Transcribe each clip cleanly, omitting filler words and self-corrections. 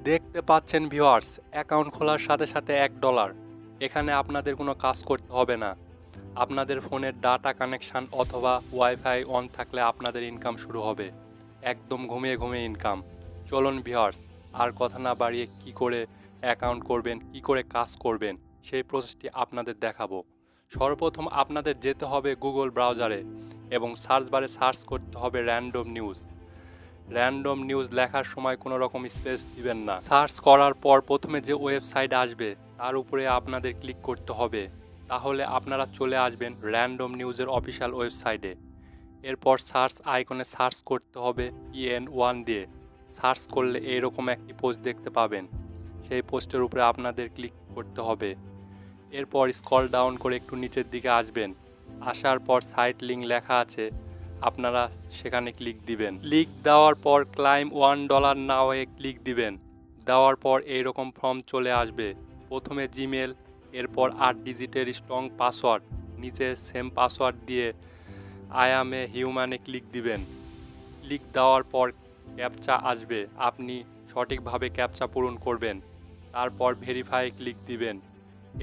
দেখতে পাচ্ছেন viewers, account খোলার সাথে সাথে $1। এখানে আপনাদের কোনো কাজ করতে হবে না। আপনাদের ফোনের ডাটা কানেকশান অথবা ওয়াইফাই অন থাকলে আপনাদের ইনকাম শুরু হবে। একদম ঘুমিয়ে ঘুমিয়ে ইনকাম। চলুন ভিউয়ার্স, আর কথা না বাড়িয়ে কি করে অ্যাকাউন্ট করবেন, কি করে কাজ করবেন সেই প্রসেসটি আপনাদের দেখাবো। সর্বপ্রথম আপনাদের যেতে হবে গুগল ব্রাউজারে এবং সার্চ বারে সার্চ করতে হবে র্যান্ডম নিউজ লেখার সময় কোনো রকম স্পেস দিবেন না। সার্চ করার পর প্রথমে যে ওয়েবসাইট আসবে তার উপরে আপনাদের ক্লিক করতে হবে, তাহলে আপনারা চলে আসবেন র্যান্ডম নিউজের অফিসিয়াল ওয়েবসাইটে। এরপর সার্চ আইকনে সার্চ করতে হবে EN1 দিয়ে। সার্চ করলে এইরকম একটি পোস্ট দেখতে পাবেন, সেই পোস্টের উপরে আপনাদের ক্লিক করতে হবে। এরপর স্ক্রল ডাউন করে একটু নিচের দিকে আসবেন। আসার পর সাইট লিঙ্ক লেখা আছে, আপনারা সেখানে ক্লিক দিবেন। ক্লিক দেওয়ার পর ক্লাইম $1 নাও এ ক্লিক দিবেন। দেওয়ার পর এইরকম ফর্ম চলে আসবে। প্রথমে জিমেল, এরপর 8 ডিজিটের স্ট্রং পাসওয়ার্ড, নিচে সেম পাসওয়ার্ড দিয়ে আই অ্যাম এ হিউম্যানে ক্লিক দিবেন। ক্লিক দেওয়ার পর ক্যাপচা আসবে, আপনি সঠিকভাবে ক্যাপচা পূরণ করবেন। তারপর ভেরিফাই ক্লিক দিবেন।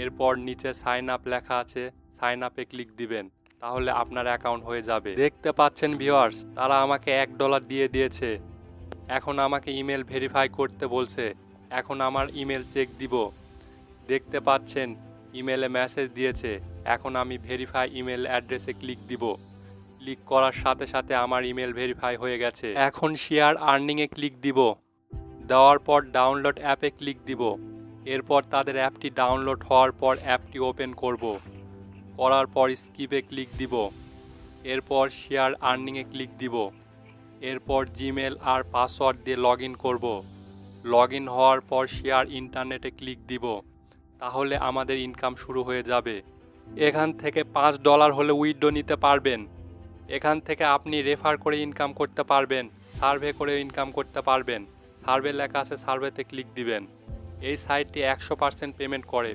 এরপর নিচে সাইন আপ লেখা আছে, সাইন আপে ক্লিক দিবেন, তাহলে আপনার অ্যাকাউন্ট হয়ে যাবে। দেখতে পাচ্ছেন ভিউয়ার্স, তারা আমাকে $1 দিয়ে দিয়েছে। এখন আমাকে ইমেল ভেরিফাই করতে বলছে। এখন আমার ইমেল চেক দিব। দেখতে পাচ্ছেন ইমেলে মেসেজ দিয়েছে। এখন আমি ভেরিফাই ইমেল অ্যাড্রেসে ক্লিক দিব। ক্লিক করার সাথে সাথে আমার ইমেল ভেরিফাই হয়ে গেছে। এখন শেয়ার আর্নিংয়ে ক্লিক দিব। দেওয়ার পর ডাউনলোড অ্যাপে ক্লিক দিব। এরপর তাদের অ্যাপটি ডাউনলোড হওয়ার পর অ্যাপটি ওপেন করব। করার পর স্কিপে ক্লিক দিব। এরপর শেয়ার আর্নিংয়ে ক্লিক দিব। এরপর জিমেল আর পাসওয়ার্ড দিয়ে লগ ইন করব। লগ ইন হওয়ার পর শেয়ার ইন্টারনেটে ক্লিক দিব, তাহলে আমাদের ইনকাম শুরু হয়ে যাবে। এখান থেকে $5 হলে উইথড্র নিতে পারবেন। এখান থেকে আপনি রেফার করে ইনকাম করতে পারবেন, সার্ভে করে ইনকাম করতে পারবেন। সার্ভে লেখা আছে, সার্ভেতে ক্লিক দিবেন। এই সাইটটি 100% পেমেন্ট করে।